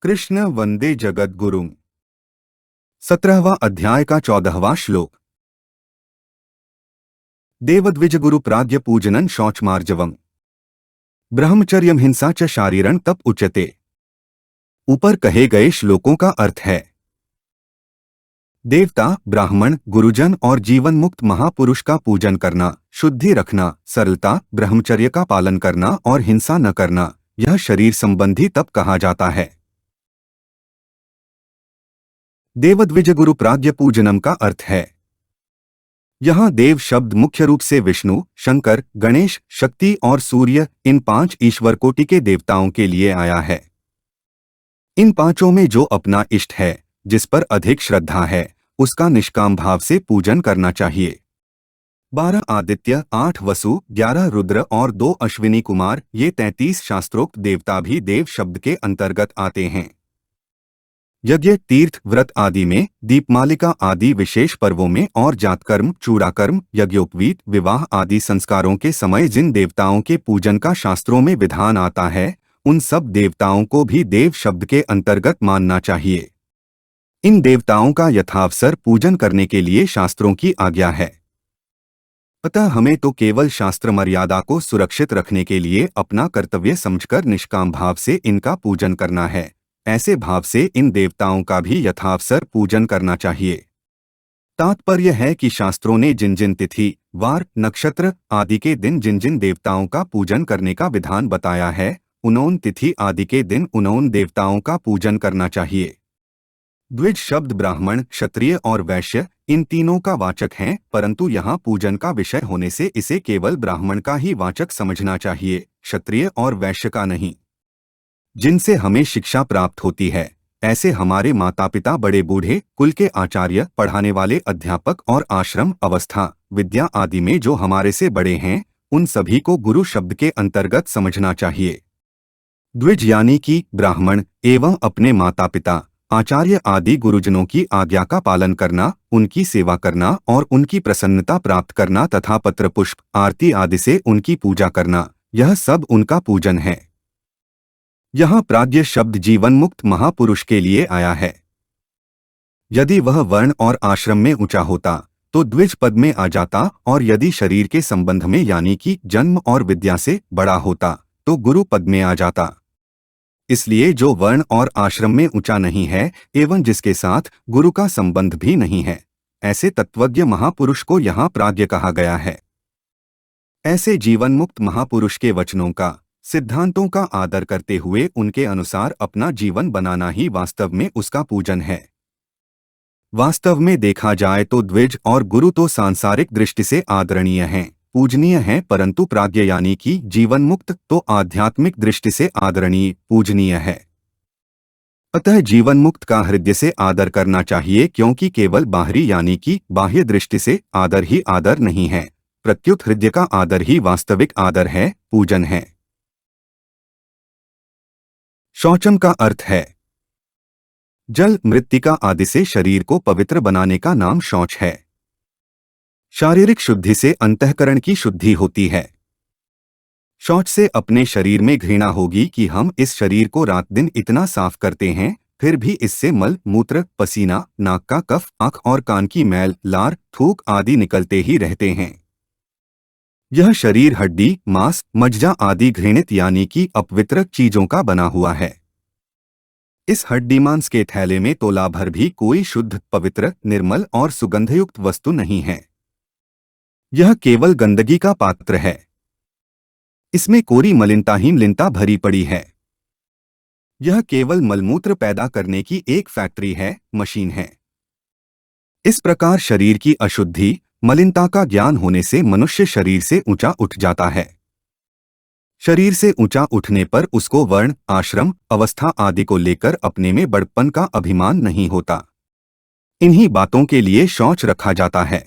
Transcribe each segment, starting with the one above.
कृष्ण वंदे जगद्गुरुम्। 17वां अध्याय का 14वां श्लोक। देवद्विजगुरु प्राज्ञ पूजनं शौचमार्जवम् ब्रह्मचर्यम हिंसा च शारीरं तप उच्यते। ऊपर कहे गए श्लोकों का अर्थ है, देवता, ब्राह्मण, गुरुजन और जीवन मुक्त महापुरुष का पूजन करना, शुद्धि रखना, सरलता, ब्रह्मचर्य का पालन करना और हिंसा न करना, यह शरीर संबंधी तप कहा जाता है। देवद्विजगुरु प्राज्ञ पूजनम का अर्थ है, यहाँ देव शब्द मुख्य रूप से विष्णु, शंकर, गणेश, शक्ति और सूर्य, इन 5 ईश्वर कोटि के देवताओं के लिए आया है। इन पांचों में जो अपना इष्ट है, जिस पर अधिक श्रद्धा है, उसका निष्काम भाव से पूजन करना चाहिए। 12 आदित्य, 8 वसु, 11 रुद्र और 2 अश्विनी कुमार, ये 33 शास्त्रोक्त देवता भी देव शब्द के अंतर्गत आते हैं। यज्ञ, तीर्थ, व्रत आदि में, दीपमालिका आदि विशेष पर्वों में और जातकर्म, चूड़ाकर्म, यज्ञोपवीत, विवाह आदि संस्कारों के समय जिन देवताओं के पूजन का शास्त्रों में विधान आता है, उन सब देवताओं को भी देव शब्द के अंतर्गत मानना चाहिए। इन देवताओं का यथावसर पूजन करने के लिए शास्त्रों की आज्ञा है। अतः हमें तो केवल शास्त्र मर्यादा को सुरक्षित रखने के लिए अपना कर्तव्य समझकर निष्काम भाव से इनका पूजन करना है। ऐसे भाव से इन देवताओं का भी यथावसर पूजन करना चाहिए। तात्पर्य है कि शास्त्रों ने जिन जिन तिथि, वार, नक्षत्र आदि के दिन जिन जिन देवताओं का पूजन करने का विधान बताया है, उनोन तिथि आदि के दिन उनोन देवताओं का पूजन करना चाहिए। द्विज शब्द ब्राह्मण, क्षत्रिय और वैश्य इन तीनों का वाचक है, परंतु यहाँ पूजन का विषय होने से इसे केवल ब्राह्मण का ही वाचक समझना चाहिए, क्षत्रिय और वैश्य का नहीं। जिनसे हमें शिक्षा प्राप्त होती है, ऐसे हमारे माता पिता, बड़े बूढ़े, कुल के आचार्य, पढ़ाने वाले अध्यापक और आश्रम, अवस्था, विद्या आदि में जो हमारे से बड़े हैं, उन सभी को गुरु शब्द के अंतर्गत समझना चाहिए। द्विज यानी कि ब्राह्मण एवं अपने माता पिता, आचार्य आदि गुरुजनों की आज्ञा का पालन करना, उनकी सेवा करना और उनकी प्रसन्नता प्राप्त करना तथा पत्र पुष्प, आरती आदि से उनकी पूजा करना, यह सब उनका पूजन है। यहाँ प्राज्ञ शब्द जीवन मुक्त महापुरुष के लिए आया है। यदि वह वर्ण और आश्रम में ऊंचा होता तो द्विज पद में आ जाता, और यदि शरीर के संबंध में यानी कि जन्म और विद्या से बड़ा होता तो गुरु पद में आ जाता। इसलिए जो वर्ण और आश्रम में ऊंचा नहीं है एवं जिसके साथ गुरु का संबंध भी नहीं है, ऐसे तत्वज्ञ महापुरुष को यहाँ प्राज्ञ कहा गया है। ऐसे जीवन मुक्त महापुरुष के वचनों का, सिद्धांतों का आदर करते हुए उनके अनुसार अपना जीवन बनाना ही वास्तव में उसका पूजन है। वास्तव में देखा जाए तो द्विज और गुरु तो सांसारिक दृष्टि से आदरणीय हैं, पूजनीय हैं, परंतु प्राज्ञ यानी कि जीवन मुक्त तो आध्यात्मिक दृष्टि से आदरणीय, पूजनीय है। अतः जीवन मुक्त का हृदय से आदर करना चाहिए, क्योंकि केवल बाहरी यानी कि बाह्य दृष्टि से आदर ही आदर नहीं है, प्रत्युत हृदय का आदर ही वास्तविक आदर है, पूजन है। शौचम का अर्थ है जल, मृत्तिका आदि से शरीर को पवित्र बनाने का नाम शौच है। शारीरिक शुद्धि से अंतःकरण की शुद्धि होती है। शौच से अपने शरीर में घृणा होगी कि हम इस शरीर को रात दिन इतना साफ करते हैं, फिर भी इससे मल, मूत्र, पसीना, नाक का कफ, आँख और कान की मैल, लार, थूक आदि निकलते ही रहते हैं। यह शरीर हड्डी, मांस, मज्जा आदि घृणित यानी कि अपवित्र चीजों का बना हुआ है। इस हड्डी मांस के थैले में तोला भर भी कोई शुद्ध, पवित्र, निर्मल और सुगंधयुक्त वस्तु नहीं है। यह केवल गंदगी का पात्र है। इसमें कोरी मलिनता ही मलिनता भरी पड़ी है। यह केवल मलमूत्र पैदा करने की एक फैक्ट्री है, मशीन है। इस प्रकार शरीर की अशुद्धि, मलिनता का ज्ञान होने से मनुष्य शरीर से ऊंचा उठ जाता है। शरीर से ऊंचा उठने पर उसको वर्ण, आश्रम, अवस्था आदि को लेकर अपने में बड़प्पन का अभिमान नहीं होता। इन्हीं बातों के लिए शौच रखा जाता है।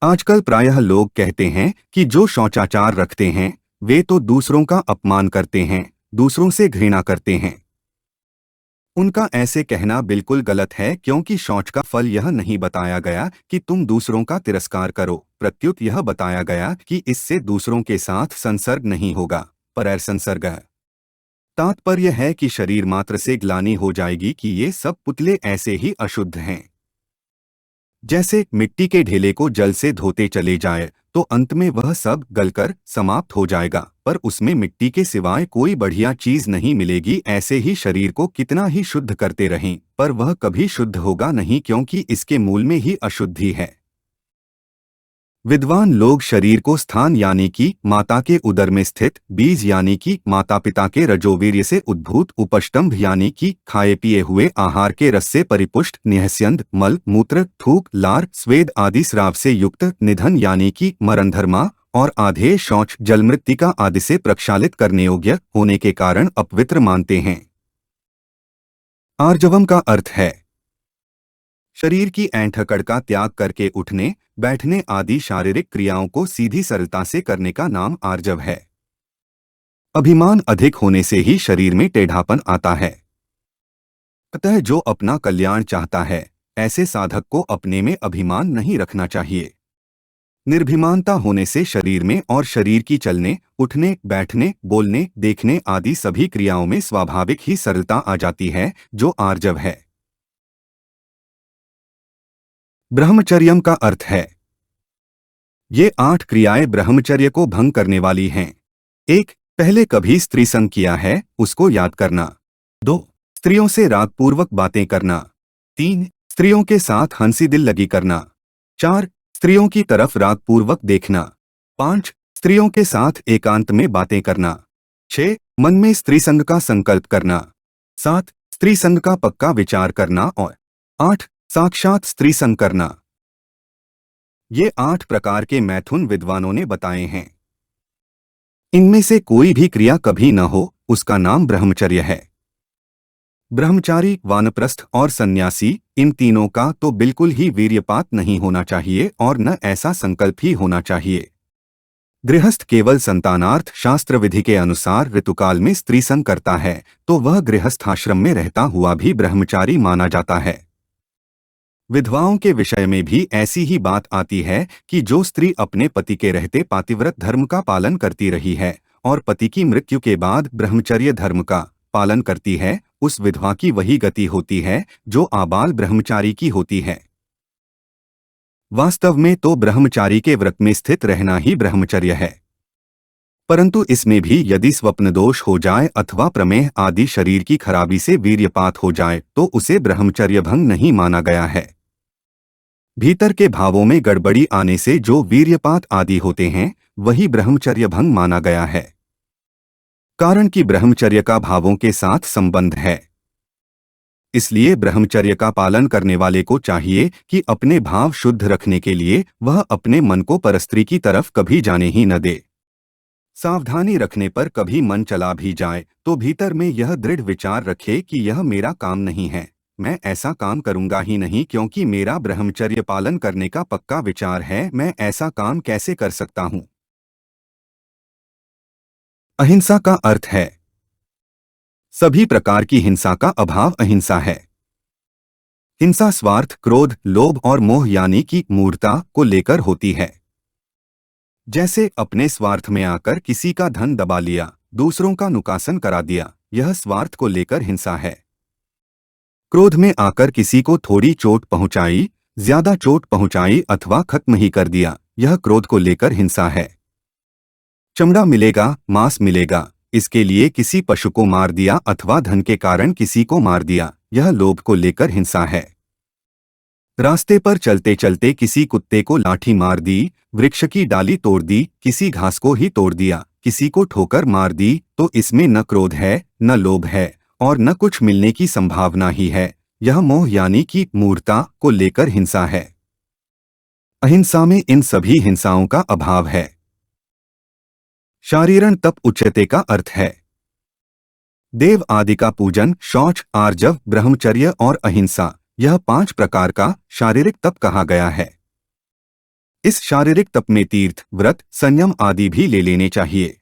आजकल प्रायः लोग कहते हैं कि जो शौचाचार रखते हैं वे तो दूसरों का अपमान करते हैं, दूसरों से घृणा करते हैं। उनका ऐसे कहना बिल्कुल गलत है, क्योंकि शौच का फल यह नहीं बताया गया कि तुम दूसरों का तिरस्कार करो, प्रत्युत यह बताया गया कि इससे दूसरों के साथ संसर्ग नहीं होगा, परैर संसर्ग है। तात्पर्य है कि शरीर मात्र से ग्लानि हो जाएगी कि ये सब पुतले ऐसे ही अशुद्ध हैं। जैसे मिट्टी के ढेले को जल से धोते चले जाए तो अंत में वह सब गलकर समाप्त हो जाएगा, पर उसमें मिट्टी के सिवाय कोई बढ़िया चीज नहीं मिलेगी। ऐसे ही शरीर को कितना ही शुद्ध करते रहें पर वह कभी शुद्ध होगा नहीं, क्योंकि इसके मूल में ही अशुद्धि है। विद्वान लोग शरीर को स्थान यानी कि माता के उदर में स्थित बीज यानी कि माता पिता के रजोवीर्य से उद्भूत उपष्टंभ यानी कि खाए पिए हुए आहार के रस से परिपुष्ट निहस्यंद मल मूत्र थूक लार स्वेद आदि स्राव से युक्त निधन यानी कि मरणधर्मा और आधेय शौच जलमृत्तिका आदि से प्रक्षालित करने योग्य होने के कारण अपवित्र मानते हैं। आर्जवम का अर्थ है शरीर की ऐंठकड़ का त्याग करके उठने बैठने आदि शारीरिक क्रियाओं को सीधी सरलता से करने का नाम आर्जव है। अभिमान अधिक होने से ही शरीर में टेढ़ापन आता है। अतः जो अपना कल्याण चाहता है ऐसे साधक को अपने में अभिमान नहीं रखना चाहिए। निर्भिमानता होने से शरीर में और शरीर की चलने उठने बैठने बोलने देखने आदि सभी क्रियाओं में स्वाभाविक ही सरलता आ जाती है, जो आर्जव है। ब्रह्मचर्यम का अर्थ है ये 8 क्रियाएं ब्रह्मचर्य को भंग करने वाली हैं। 1. पहले कभी स्त्री संग किया है उसको याद करना। 2. स्त्रियों से रागपूर्वक बातें करना। 3. स्त्रियों के साथ हंसी दिल लगी करना। 4. स्त्रियों की तरफ रागपूर्वक देखना। 5. स्त्रियों के साथ एकांत में बातें करना। 6. मन में स्त्री संग का संकल्प करना। 7. स्त्री संग का पक्का विचार करना और 8. साक्षात स्त्री संग करना। ये 8 प्रकार के मैथुन विद्वानों ने बताए हैं। इनमें से कोई भी क्रिया कभी न हो उसका नाम ब्रह्मचर्य है। ब्रह्मचारी वानप्रस्थ और सन्यासी इन तीनों का तो बिल्कुल ही वीर्यपात नहीं होना चाहिए और न ऐसा संकल्प ही होना चाहिए। गृहस्थ केवल संतानार्थ शास्त्र विधि के अनुसार ऋतुकाल में स्त्री संग करता है तो वह गृहस्थाश्रम में रहता हुआ भी ब्रह्मचारी माना जाता है। विधवाओं के विषय में भी ऐसी ही बात आती है कि जो स्त्री अपने पति के रहते पातिव्रत धर्म का पालन करती रही है और पति की मृत्यु के बाद ब्रह्मचर्य धर्म का पालन करती है, उस विधवा की वही गति होती है जो आबाल ब्रह्मचारी की होती है। वास्तव में तो ब्रह्मचारी के व्रत में स्थित रहना ही ब्रह्मचर्य है, परंतु इसमें भी यदि स्वप्न दोष हो जाए अथवा प्रमेह आदि शरीर की खराबी से वीर्यपात हो जाए तो उसे ब्रह्मचर्य भंग नहीं माना गया है। भीतर के भावों में गड़बड़ी आने से जो वीर्यपात आदि होते हैं वही ब्रह्मचर्य भंग माना गया है, कारण कि ब्रह्मचर्य का भावों के साथ संबंध है। इसलिए ब्रह्मचर्य का पालन करने वाले को चाहिए कि अपने भाव शुद्ध रखने के लिए वह अपने मन को परस्त्री की तरफ कभी जाने ही न दे। सावधानी रखने पर कभी मन चला भी जाए तो भीतर में यह दृढ़ विचार रखे कि यह मेरा काम नहीं है, मैं ऐसा काम करूंगा ही नहीं, क्योंकि मेरा ब्रह्मचर्य पालन करने का पक्का विचार है, मैं ऐसा काम कैसे कर सकता हूं। अहिंसा का अर्थ है सभी प्रकार की हिंसा का अभाव अहिंसा है। हिंसा स्वार्थ क्रोध लोभ और मोह यानी कि मूढ़ता को लेकर होती है। जैसे अपने स्वार्थ में आकर किसी का धन दबा लिया, दूसरों का नुकसान करा दिया, यह स्वार्थ को लेकर हिंसा है। क्रोध में आकर किसी को थोड़ी चोट पहुंचाई, ज्यादा चोट पहुंचाई अथवा खत्म ही कर दिया, यह क्रोध को लेकर हिंसा है। चमड़ा मिलेगा मांस मिलेगा इसके लिए किसी पशु को मार दिया अथवा धन के कारण किसी को मार दिया, यह लोभ को लेकर हिंसा है। रास्ते पर चलते चलते किसी कुत्ते को लाठी मार दी, वृक्ष की डाली तोड़ दी, किसी घास को ही तोड़ दिया, किसी को ठोकर मार दी, तो इसमें न क्रोध है न लोभ है और न कुछ मिलने की संभावना ही है, यह मोह यानी कि मूढ़ता को लेकर हिंसा है। अहिंसा में इन सभी हिंसाओं का अभाव है। शारीरण तप उच्यते का अर्थ है देव आदि का पूजन, शौच आर्जव ब्रह्मचर्य और अहिंसा, यह 5 प्रकार का शारीरिक तप कहा गया है। इस शारीरिक तप में तीर्थ व्रत संयम आदि भी ले लेने चाहिए।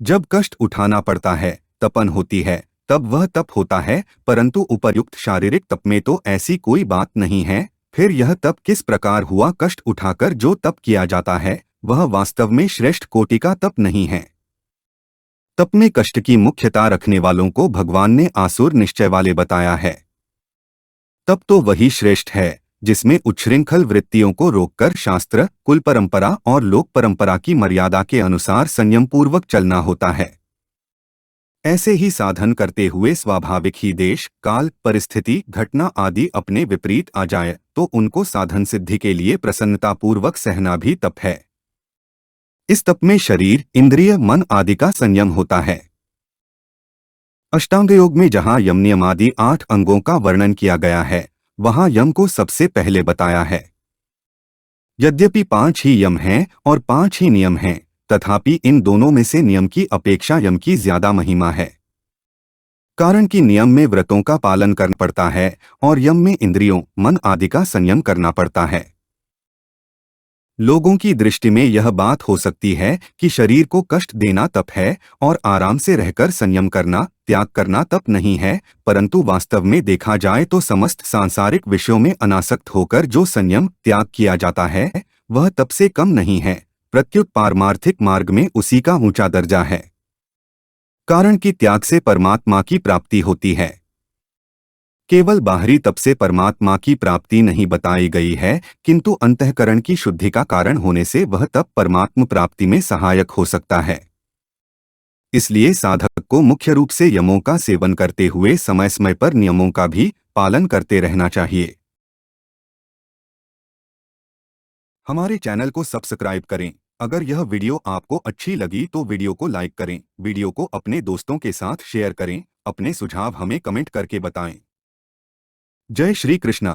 जब कष्ट उठाना पड़ता है तपन होती है तब वह तप होता है, परंतु उपर्युक्त शारीरिक तप में तो ऐसी कोई बात नहीं है। फिर यह तप किस प्रकार हुआ? कष्ट उठाकर जो तप किया जाता है वह वास्तव में श्रेष्ठ कोटि का तप नहीं है। तप में कष्ट की मुख्यता रखने वालों को भगवान ने आसुर निश्चय वाले बताया है। तप तो वही श्रेष्ठ है जिसमें उच्छृंखल वृत्तियों को रोककर शास्त्र, कुल परंपरा और लोक परंपरा की मर्यादा के अनुसार संयम पूर्वक चलना होता है। ऐसे ही साधन करते हुए स्वाभाविक ही देश, काल, परिस्थिति, घटना आदि अपने विपरीत आ जाए तो उनको साधन सिद्धि के लिए प्रसन्नतापूर्वक सहना भी तप है। इस तप में शरीर, इंद्रिय, मन आदि का संयम होता है। अष्टांग योग में जहाँ यम नियम आदि 8 अंगों का वर्णन किया गया है, वहाँ यम को सबसे पहले बताया है। यद्यपि 5 ही यम हैं और 5 ही नियम हैं, तथापि इन दोनों में से नियम की अपेक्षा यम की ज्यादा महिमा है। कारण कि नियम में व्रतों का पालन करना पड़ता है और यम में इंद्रियों, मन आदि का संयम करना पड़ता है। लोगों की दृष्टि में यह बात हो सकती है कि शरीर को कष्ट देना तप है और आराम से रहकर संयम करना, त्याग करना तप नहीं है, परंतु वास्तव में देखा जाए तो समस्त सांसारिक विषयों में अनासक्त होकर जो संयम, त्याग किया जाता है वह तप से कम नहीं है, प्रत्युत पारमार्थिक मार्ग में उसी का ऊंचा दर्जा है। कारण कि त्याग से परमात्मा की प्राप्ति होती है। केवल बाहरी तप से परमात्मा की प्राप्ति नहीं बताई गई है, किंतु अंतःकरण की शुद्धि का कारण होने से वह तप परमात्म प्राप्ति में सहायक हो सकता है। इसलिए साधक को मुख्य रूप से यमों का सेवन करते हुए समय समय पर नियमों का भी पालन करते रहना चाहिए। हमारे चैनल को सब्सक्राइब करें। अगर यह वीडियो आपको अच्छी लगी तो वीडियो को लाइक करें, वीडियो को अपने दोस्तों के साथ शेयर करें, अपने सुझाव हमें कमेंट करके बताएं। जय श्री कृष्णा।